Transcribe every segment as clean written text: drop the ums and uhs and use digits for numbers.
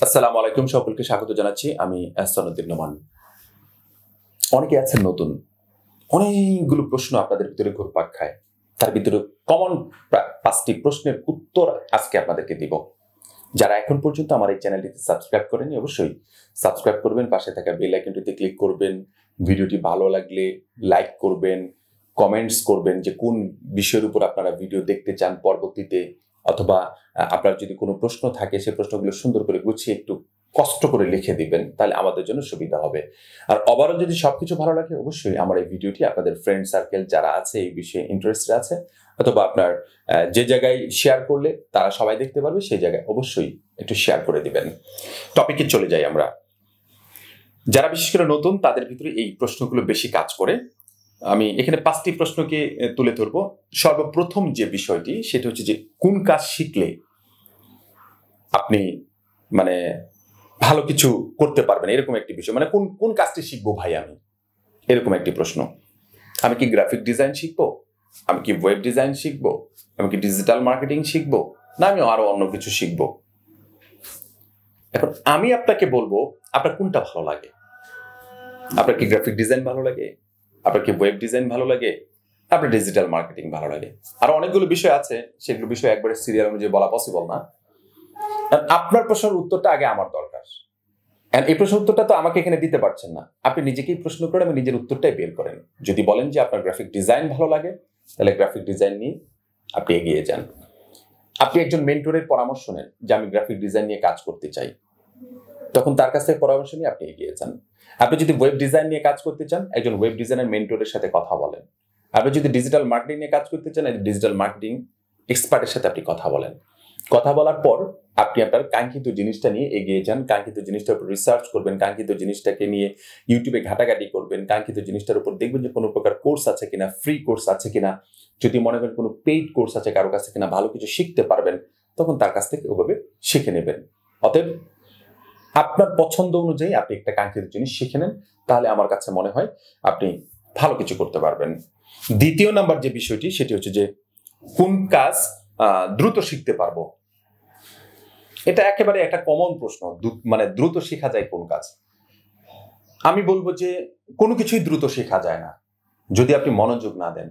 আসসালামু আলাইকুম, সকলকে স্বাগত জানাচ্ছি। আমি আহসান উদ্দিন নোমান। অনেকে আছেন নতুন, অনেকগুলো প্রশ্ন আপনাদের ভিতরে ঘুরপাক খায়। তার ভিতরে কমন 5টি প্রশ্নের উত্তর আজকে আপনাদেরকে দিব। যারা এখন পর্যন্ত আমার এই চ্যানেলটিতে সাবস্ক্রাইব করেনি, অবশ্যই সাবস্ক্রাইব করবেন, পাশে থাকা বেল আইকনটিতে ক্লিক করবেন, ভিডিওটি ভালো লাগলে লাইক করবেন, কমেন্টস করবেন যে কোন বিষয়ের উপর আপনারা ভিডিও দেখতে চান পরবর্তীতে, অথবা আপনার যদি কোনো প্রশ্ন থাকে সেই প্রশ্নগুলো সুন্দর করে গুছিয়ে একটু কষ্ট করে লিখে দিবেন, তাহলে আমাদের জন্য সুবিধা হবে। আর ওভারঅল যদি সবকিছু ভালো লাগে, অবশ্যই আমার এই ভিডিওটি আপনাদের ফ্রেন্ড সার্কেল যারা আছে এই বিষয়ে ইন্টারেস্টেড আছে, অথবা আপনার যে জায়গায় শেয়ার করলে তারা সবাই দেখতে পারবে, সেই জায়গায় অবশ্যই একটু শেয়ার করে দিবেন। টপিকে চলে যাই আমরা। যারা বিশেষ করে নতুন, তাদের ভিতরে এই প্রশ্নগুলো বেশি কাজ করে। আমি এখানে 5টি প্রশ্নকে তুলে ধরবো। সর্বপ্রথম যে বিষয়টি, সেটা হচ্ছে যে কোন কাজ শিখলে আপনি মানে ভালো কিছু করতে পারবেন, এরকম একটি বিষয়। মানে কোন কোন কাজটি শিখবো ভাই আমি, এরকম একটি প্রশ্ন। আমি কি গ্রাফিক ডিজাইন শিখবো, আমি কি ওয়েব ডিজাইন শিখবো, আমি কি ডিজিটাল মার্কেটিং শিখবো, না আমি আরো অন্য কিছু শিখবো? এখন আমি আপনাকে বলবো আপনার কোনটা ভালো লাগে। আপনার কি গ্রাফিক ডিজাইন ভালো লাগে, আপনার কি ওয়েব ডিজাইন ভালো লাগে, আপনার ডিজিটাল মার্কেটিং ভালো লাগে? আরো অনেকগুলো বিষয় আছে, সেগুলো বিষয় একবারে সিরিয়াল অনুযায়ী বলা পসিবল না। আপনার প্রশ্নের উত্তরটা আগে আমার দরকার। এই প্রশ্ন উত্তরটা তো আমাকে এখানে দিতে পারছেন না, আপনি নিজেকেই প্রশ্ন করেন এবং নিজের উত্তরটাই বের করেন। যদি বলেন যে আপনার গ্রাফিক ডিজাইন ভালো লাগে, তাহলে গ্রাফিক ডিজাইন নিয়ে আপনি এগিয়ে যান। আপনি একজন মেন্টরের পরামর্শ নেন যে আমি গ্রাফিক ডিজাইন নিয়ে কাজ করতে চাই, তখন তার কাছ থেকে পরামর্শ নিয়ে আপনি এগিয়ে যান। আপনি যদি ওয়েব ডিজাইন নিয়ে কাজ করতে চান, একজন ওয়েব ডিজাইনার মেন্টরের সাথে কথা বলেন। আপনি যদি ডিজিটাল মার্কেটিং নিয়ে কাজ করতে চান, ডিজিটাল মার্কেটিং এক্সপার্টের সাথে আপনি কথা বলেন। কথা বলার পর আপনি আপনার কাঙ্ক্ষিত জিনিসটা নিয়ে এগিয়ে যান, কাঙ্ক্ষিত জিনিসটার উপর রিসার্চ করবেন, কাঙ্ক্ষিত জিনিসটাকে নিয়ে ইউটিউবে ঘাটাঘাটি করবেন, কাঙ্ক্ষিত জিনিসটার উপর দেখবেন যে কোনো প্রকার কোর্স আছে কিনা, ফ্রি কোর্স আছে কিনা। যদি মনে করেন কোনো পেইড কোর্স আছে কারো কাছ থেকে, না ভালো কিছু শিখতে পারবেন, তখন তার কাছ থেকে ওভাবে শিখে নেবেন। অতএব আপনার পছন্দ অনুযায়ী আপনি একটা কাঙ্ক্ষিত জিনিস শিখে নেন, তাহলে আমার কাছে মনে হয় আপনি ভালো কিছু করতে পারবেন। দ্বিতীয় নাম্বার যে বিষয়টি, সেটি হচ্ছে যে কোন কাজ দ্রুত শিখতে পারবো। এটা একেবারে একটা কমন প্রশ্ন, মানে দ্রুত শেখা যায় কোন কাজ? আমি বলবো যে কোনো কিছুই দ্রুত শেখা যায় না যদি আপনি মনোযোগ না দেন।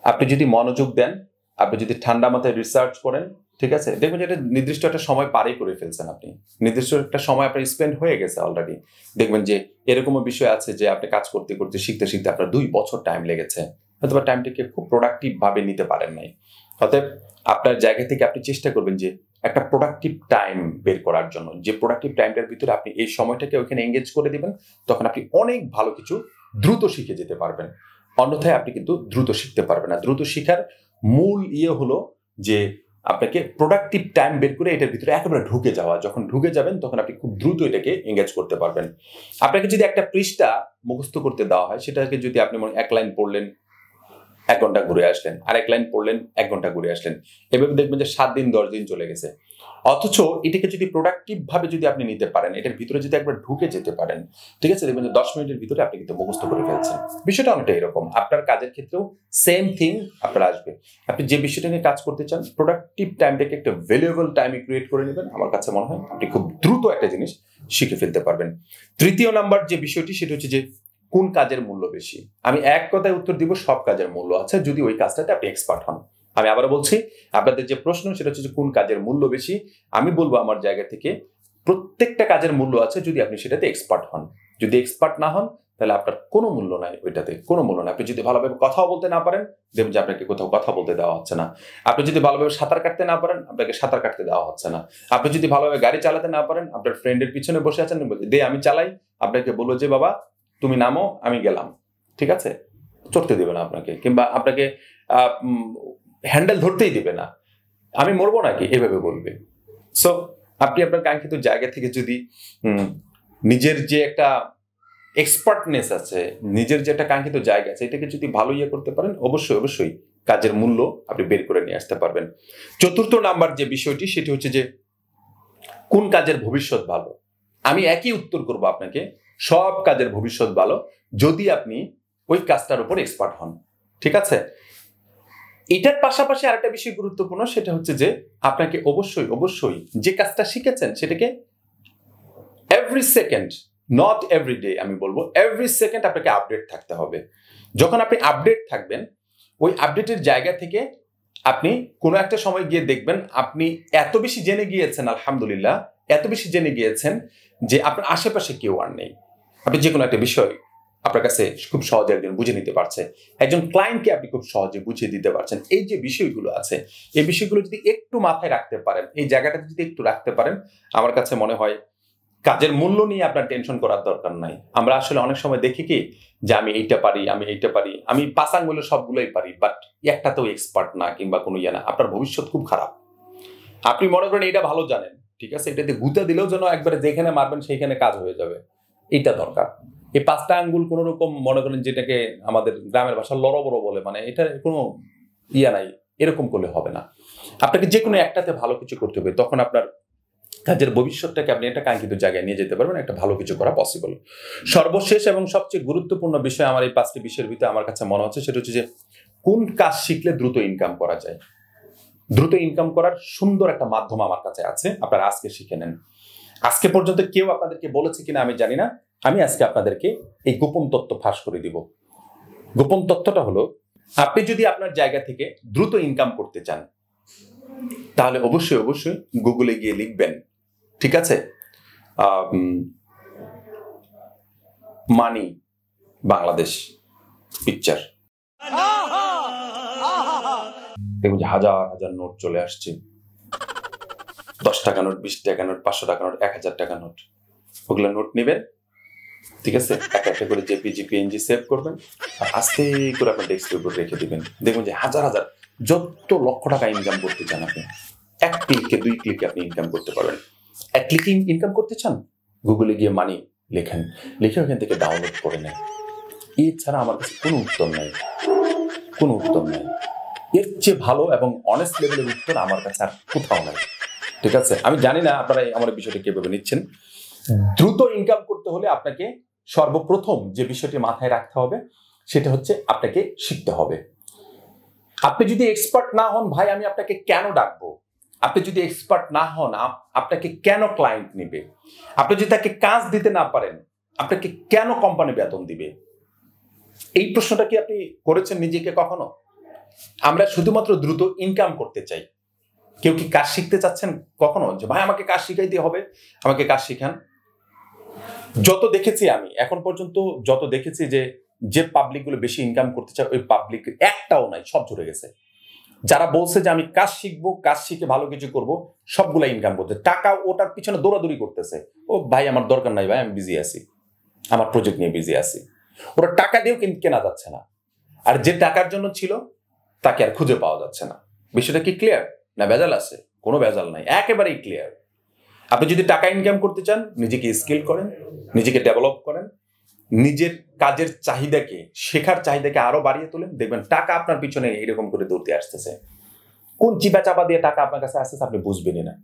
আপনি যদি মনোযোগ দেন, আপনি যদি ঠান্ডা মাথায় রিসার্চ করেন, ঠিক আছে, দেখবেন যে এটা নির্দিষ্ট একটা সময় পারই করে ফেলছেন। আপনি নির্দিষ্ট একটা সময় আপনার স্পেন্ড হয়ে গেছে অলরেডি। দেখবেন যে এরকমও বিষয় আছে যে আপনি কাজ করতে করতে শিখতে শিখতে আপনার 2 বছর টাইম লেগেছে, অথবা টাইমটাকে খুব প্রোডাক্টিভ ভাবে নিতে পারেন নাই। অতএব আপনার জায়গা থেকে আপনি চেষ্টা করবেন যে একটা প্রোডাক্টিভ টাইম বের করার জন্য, যে প্রোডাক্টিভ টাইমটার ভিতরে আপনি এই সময়টাকে ওইখানে এঙ্গেজ করে দিবেন, তখন আপনি অনেক ভালো কিছু দ্রুত শিখে যেতে পারবেন। অন্যথায় আপনি কিন্তু দ্রুত শিখতে পারবেন না। দ্রুত শিখার মূল হলো যে আপনাকে প্রোডাক্টিভ টাইম বের করে এটার ভিতরে একেবারে ঢুকে যাওয়া। যখন ঢুকে যাবেন, তখন আপনি খুব দ্রুত এটাকে এঙ্গেজ করতে পারবেন। আপনাকে যদি একটা পৃষ্ঠা মুখস্থ করতে দেওয়া হয়, সেটাকে যদি আপনি মনে 1 লাইন পড়লেন, 1 ঘন্টা ঘুরে আসলেন, আর 1 লাইন পড়লেন, 1 ঘন্টা ঘুরে আসলেন, এভাবে দেখবেন যে 7 দিন 10 দিন চলে গেছে। অথচ এটাকে যদি প্রোডাক্টিভ ভাবে যদি আপনি নিতে পারেন, এটার ভিতরে যদি একবার ঢুকে যেতে পারেন, ঠিক আছে, দেখবেন যে 10 মিনিটের ভিতরে আপনি কিন্তু মুখস্থ করে ফেলছেন। বিষয়টা অনেকটা এরকম, আপনার কাজের ক্ষেত্রেও সেম থিং আপনার আসবে। আপনি যে বিষয়টা নিয়ে কাজ করতে চান, প্রোডাক্টিভ টাইমটাকে একটা ভ্যালুয়েবল টাইমে ক্রিয়েট করে নেবেন, আমার কাছে মনে হয় আপনি খুব দ্রুত একটা জিনিস শিখে ফেলতে পারবেন। তৃতীয় নাম্বার যে বিষয়টি, সেটা হচ্ছে যে কোন কাজের মূল্য বেশি। আমি এক কথায় উত্তর দিব, সব কাজের মূল্য আছে যদি ওই কাজটাতে আপনি এক্সপার্ট হন। আমি আবার বলছি, আপনাদের যে প্রশ্ন সেটা হচ্ছে যে কোন কাজের মূল্য বেশি। আমি বলবো আমার জায়গা থেকে প্রত্যেকটা কাজের মূল্য আছে যদি আপনি সেটাতে এক্সপার্ট হন। যদি এক্সপার্ট না হন, তাহলে আপনার কোনো মূল্য নাই, ওইটাতে কোনো মূল্য নাই। আপনি যদি ভালোভাবে কথাও বলতে না পারেন, দেখবেন যে আপনাকে কোথাও কথা বলতে দেওয়া হচ্ছে না। আপনি যদি ভালোভাবে সাঁতার কাটতে না পারেন, আপনাকে সাঁতার কাটতে দেওয়া হচ্ছে না। আপনি যদি ভালোভাবে গাড়ি চালাতে না পারেন, আপনার ফ্রেন্ডের পিছনে বসে আছেন, দে আমি চালাই, আপনাকে বলবো যে বাবা তুমি নামো, আমি গেলাম, ঠিক আছে, চড়তে দেবে না আপনাকে, কিংবা আপনাকে হ্যান্ডেল ধরতেই দিবে না, আমি মরবো নাকি, এভাবে বলবে। সো আপনি আপনার কাঙ্ক্ষিত জায়গা থেকে যদি নিজের যে একটা এক্সপার্টনেস আছে, নিজের যে একটা কাঙ্ক্ষিত জায়গা আছে, এটাকে যদি ভালো করতে পারেন, অবশ্যই অবশ্যই কাজের মূল্য আপনি বের করে নিয়ে আসতে পারবেন। চতুর্থ নাম্বার যে বিষয়টি, সেটি হচ্ছে যে কোন কাজের ভবিষ্যৎ ভালো। আমি একই উত্তর করব আপনাকে, সব কাজের ভবিষ্যৎ ভালো যদি আপনি ওই কাজটার উপর এক্সপার্ট হন, ঠিক আছে। এটার পাশাপাশি আরেকটা বিষয় গুরুত্বপূর্ণ, সেটা হচ্ছে যে আপনাকে অবশ্যই অবশ্যই যে কাজটা শিখেছেন সেটাকে every second, not every day, আমি বলবো এভরি সেকেন্ড আপনাকে আপডেট থাকতে হবে। যখন আপনি আপডেট থাকবেন, ওই আপডেটের জায়গা থেকে আপনি কোনো একটা সময় গিয়ে দেখবেন আপনি এত বেশি জেনে গিয়েছেন, আলহামদুলিল্লাহ, এত বেশি জেনে গিয়েছেন যে আপনার আশেপাশে কেউ আর নেই। আপনি যে কোনো একটা বিষয় আপনার কাছে খুব সহজে একজন বুঝে নিতে পারছে, একজন ক্লায়েন্টকে আপনি খুব সহজে বুঝিয়ে দিতে পারছেন। এই যে বিষয়গুলো আছে, এই বিষয়গুলো যদি একটু মাথায় রাখতে পারেন, এই জায়গাটা যদি একটু রাখতে পারেন, আমার কাছে মনে হয় কাজের মূল্য নিয়ে আপনার টেনশন করার দরকার নাই। আমরা আসলে অনেক সময় দেখি কি যে আমি এইটা পারি, আমি এইটা পারি, আমি 5 আঙ্গুলের সবগুলোই পারি, বাট একটাতেও এক্সপার্ট না কিংবা কোনো ইয়ে না, আপনার ভবিষ্যৎ খুব খারাপ। আপনি মনে করেন এটা ভালো জানেন, ঠিক আছে, এটাতে গুঁতা দিলেও যেন একবারে যেখানে মারবেন সেইখানে কাজ হয়ে যাবে, এইটা দরকার। এই 5টা আঙ্গুল কোন রকম মনে করেন যেটাকে আমাদের গ্রামের ভাষা লড়ো বড় বলে, মানে এটা কোনো ইয়া নাই, এরকম করলে হবে না। আপনাকে যে কোনো একটাতে ভালো কিছু করতে হবে, তখন আপনার কাজের ভবিষ্যৎটাকে আপনি একটা কাঙ্ক্ষিত জায়গায় নিয়ে যেতে পারবেন, একটা ভালো কিছু করা পসিবল। সর্বশেষ এবং সবচেয়ে গুরুত্বপূর্ণ বিষয় আমার এই 5টি বিষয়ের ভিতরে আমার কাছে মনে হচ্ছে, সেটা হচ্ছে যে কোন কাজ শিখলে দ্রুত ইনকাম করা যায়। দ্রুত ইনকাম করার সুন্দর একটা মাধ্যম আমার কাছে আছে, আপনারা আজকে শিখে নেন। আজকে পর্যন্ত কেউ আপনাদেরকে বলেছে কিনা আমি জানি না, আমি আজকে আপনাদেরকে এই গোপন তথ্য ফাঁস করে দিব। গোপন তথ্যটা হলো, আপনি যদি আপনার জায়গা থেকে দ্রুত ইনকাম করতে চান, তাহলে অবশ্যই অবশ্যই গুগলে গিয়ে লিখবেন, ঠিক আছে, মানি বাংলাদেশ পিকচার, দেখুন যে হাজার হাজার নোট চলে আসছে, 10 টাকা নোট, 20 টাকা নোট, 500 টাকা নোট, 1000 টাকা নোট। ওগুলো নোট নেবেন, ঠিক আছে, একটা একটা করে জেপিজি পিএনজি সেভ করবেন আর আস্তে করে আপনার ডেস্কের উপর রেখে দিবেন। দেখুন যে হাজার হাজার, যত লক্ষ টাকা ইনকাম করতে চান আপনি, 1 ক্লিকে 2 ক্লিকে আপনি ইনকাম করতে পারবেন। 1 ক্লিকে ইনকাম করতে চান, গুগলে গিয়ে মানি লেখেন, লিখে ওখান থেকে ডাউনলোড করে নেন। এছাড়া আমার কাছে কোনো উত্তর নাই, কোনো উত্তর নাই। এর চেয়ে ভালো এবং অনেস্ট লেভেলের উত্তর আমার কাছে আর কোথাও নাই, ঠিক আছে। আমি জানি না আপনারা আমার বিষয়টা কিভাবে নিচ্ছেন। দ্রুত ইনকাম করতে হলে আপনাকে সর্বপ্রথম যে বিষয়টি মাথায় রাখতে হবে, সেটা হচ্ছে আপনাকে শিখতে হবে। আপনি যদি এক্সপার্ট না হন, ভাই আমি আপনাকে কেন ডাকবো? আপনি যদি এক্সপার্ট না হন, আপনাকে কেন ক্লায়েন্ট নেবে? আপনি যদি তাকে কাজ দিতে না পারেন, আপনাকে কেন কোম্পানি বেতন দিবে? এই প্রশ্নটা কি আপনি করেছেন নিজেকে কখনো? আমরা শুধুমাত্র দ্রুত ইনকাম করতে চাই। কেউ কি কাজ শিখতে চাচ্ছেন কখনো, যে ভাই আমাকে কাজ শিখাইতে হবে, আমাকে কাজ শিখান? যত দেখেছি আমি এখন পর্যন্ত, যত দেখেছি যে পাবলিক গুলো বেশি ইনকাম করতে চায়, ওই পাবলিক একটাও নাই, সব ঝরে গেছে। যারা বলছে যে আমি কাজ শিখবো, কাজ শিখে ভালো কিছু করব, সবগুলা ইনকাম করতে, টাকা ওটার পিছনে দৌড়াদৌড়ি করতেছে। ও ভাই আমার দরকার নাই, ভাই আমি বিজি আছি, আমার প্রজেক্ট নিয়ে বিজি আছি। ওরা টাকা দিয়েও কিন্তু কেনা যাচ্ছে না, আর যে টাকার জন্য ছিল তাকে আর খুঁজে পাওয়া যাচ্ছে না। বিষয়টা কি ক্লিয়ার না ভেজাল আছে? কোনো ভেজাল নাই, একেবারেই ক্লিয়ার। আপনি যদি টাকা ইনকাম করতে চান, নিজেকে স্কিল করেন, নিজেকে ডেভেলপ করেন, নিজের কাজের চাহিদাকে, শেখার চাহিদাকে আরো বাড়িয়ে তোলেন, দেখবেন টাকা আপনার পিছনে এরকম করে দৌড়তে আসতেছে। কোন চিপা চাপা দিয়ে টাকা আপনার কাছে আসতেছে আপনি বুঝবেনই না।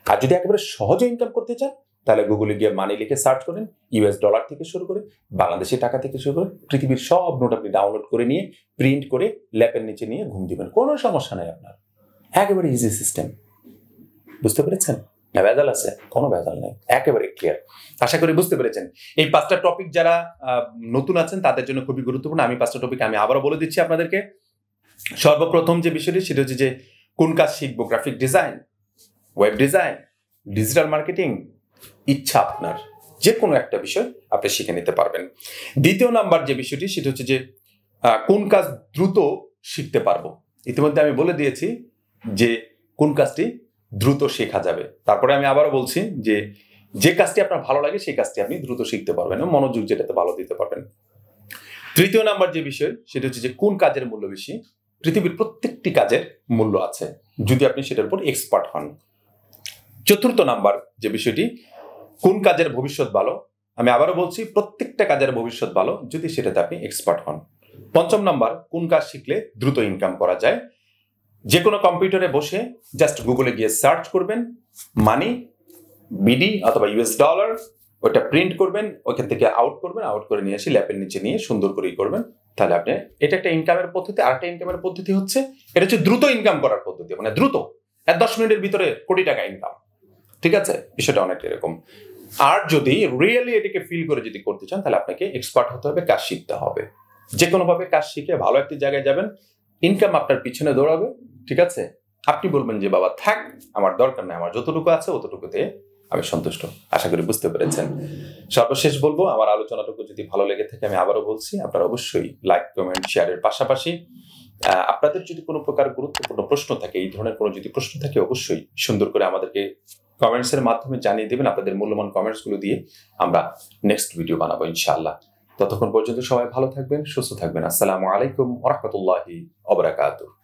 আর যদি একেবারে সহজে ইনকাম করতে চান, তাহলে গুগলে গিয়ে মানি লিখে সার্চ করেন, ইউএস ডলার থেকে শুরু করে বাংলাদেশি টাকা থেকে শুরু করে পৃথিবীর সব নোট আপনি ডাউনলোড করে নিয়ে প্রিন্ট করে ল্যাপের নিচে নিয়ে ঘুম দিবেন, কোনো সমস্যা নাই আপনার। একেবারে ইজি সিস্টেম, বুঝতে পেরেছেন না? ভেজাল আছে? কোনো ভেজাল নেই, একেবারে ক্লিয়ার। আশা করি বুঝতে পেরেছেন। এই 5টা টপিক যারা নতুন আছেন তাদের জন্য খুবই গুরুত্বপূর্ণ। আমি 5টা টপিক আমি আবারও বলে দিচ্ছি আপনাদেরকে। সর্বপ্রথম যে বিষয়টি, সেটা হচ্ছে যে কোন কাজ শিখবো, graphic design, web design, digital marketing, ইচ্ছা আপনার যে কোনো একটা বিষয় আপনি শিখে নিতে পারবেন। দ্বিতীয় নাম্বার যে বিষয়টি, সেটা হচ্ছে যে কোন কাজ দ্রুত শিখতে পারবো। ইতিমধ্যে আমি বলে দিয়েছি যে কোন কাজটি দ্রুত শেখা যাবে। তারপরে আমি আবারও বলছি যে কাজটি আপনার ভালো লাগে সেই কাজটি আপনি দ্রুত শিখতে পারবেন, মনোযোগ যেটাতে ভালো দিতে পারবেন। তৃতীয় নাম্বার যে বিষয়, সেটা হচ্ছে যে কোন কাজের মূল্য বেশি। পৃথিবীর প্রত্যেকটি কাজের মূল্য আছে যদি আপনি সেটার উপর এক্সপার্ট হন। চতুর্থ নাম্বার যে বিষয়টি, কোন কাজের ভবিষ্যৎ ভালো। আমি আবারও বলছি, প্রত্যেকটা কাজের ভবিষ্যৎ ভালো যদি সেটাতে আপনি এক্সপার্ট হন। পঞ্চম নাম্বার, কোন কাজ শিখলে দ্রুত ইনকাম করা যায়। যে কোনো কম্পিউটারে বসে জাস্ট গুগলে গিয়ে সার্চ করবেন মানি বিডি অথবা ইউএস ডলার, ওটা প্রিন্ট করবেন, ওইখান থেকে আউট করবেন, আউট করে নিয়ে এসে ল্যাপের নিচে নিয়ে সুন্দর করে করবেন, তাহলে আপনি এটা একটা ইনকামের পদ্ধতি। আরেকটা ইনকামের পদ্ধতি হচ্ছে, এটা হচ্ছে দ্রুত ইনকাম করার পদ্ধতি, মানে দ্রুত 10 মিনিটের ভিতরে কোটি টাকা ইনকাম, ঠিক আছে? বিষয়টা অনেকটা এরকম। আর যদি রিয়েলি এটাকে ফিল করে যদি করতে চান তাহলে আপনাকে এক্সপার্ট হতে হবে, কাজ শিখতে হবে। যে কোনোভাবে কাজ শিখে ভালো একটি জায়গায় যাবেন, ইনকাম আপনার পিছনে দৌড়াবে, ঠিক আছে? আপনি বলবেন যে বাবা থাক, আমার দরকার নেই, আমার যতটুকু আছে অতটুকুতে আমি সন্তুষ্ট। আশা করি বুঝতে পেরেছেন। সর্বশেষ বলবো, আমার আলোচনাটুকু যদি ভালো লেগে থাকে, আমি আবারও বলছি, আপনারা অবশ্যই লাইক, কমেন্ট, শেয়ারের পাশাপাশি আপনাদের যদি কোনো প্রকার গুরুত্বপূর্ণ প্রশ্ন থাকে, এই ধরনের কোনো যদি প্রশ্ন থাকে, অবশ্যই সুন্দর করে আমাদেরকে কমেন্টস এর মাধ্যমে জানিয়ে দেবেন। আপনাদের মূল্যবান কমেন্টস গুলো দিয়ে আমরা নেক্সট ভিডিও বানাবো ইনশাআল্লাহ। ততক্ষণ পর্যন্ত সবাই ভালো থাকবেন, সুস্থ থাকবেন। আসসালামু আলাইকুম ওয়া রাহমাতুল্লাহি ওয়া বারাকাতুহু।